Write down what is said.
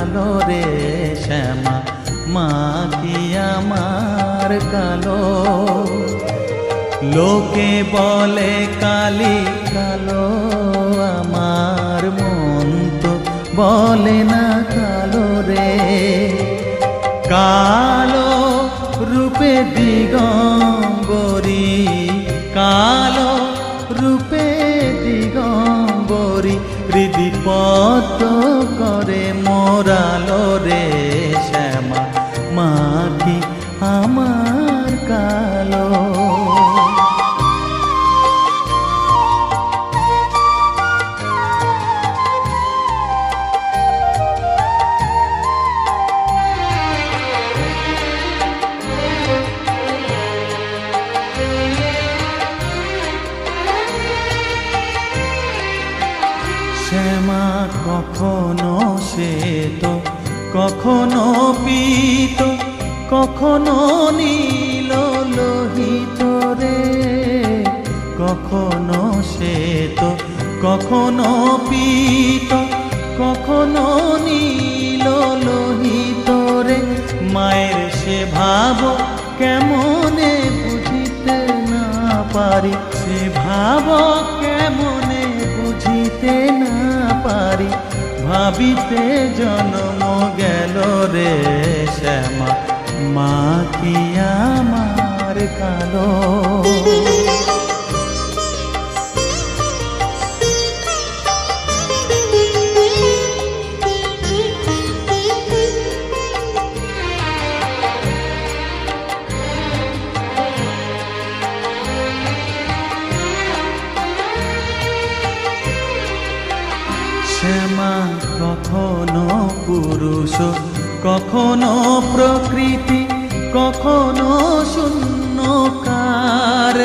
কালো রে শ্যামা, মা কি আমার কালো। লোকে বলে কালি কালো, আমার মন তো বলে না কালো রে। কালো রূপে দিগম্বরী, কালো রূপে দিগম্বরী, হৃদি পদ্ম করে মোরালো রে শ্যামা, মা কি আমার কালো। শ্যামা কখনো শ্বেত, কখনো পীত, কখনো নীল লোহিত রে। কখনো শ্বেত, কখনো পীত, কখনো নীল লোহিত রে। মায়ের সে ভাব কেমনে বুঝিতে না পারি, সে ভাব কেমনে বুঝিতে না পারি, ভাবিতে জন্ম গেল রে শ্যামা, মা কি আমার কালো। শ্যামা কখনো পুরুষ, কখনো প্রকৃতি, কখনো শূন্যকার।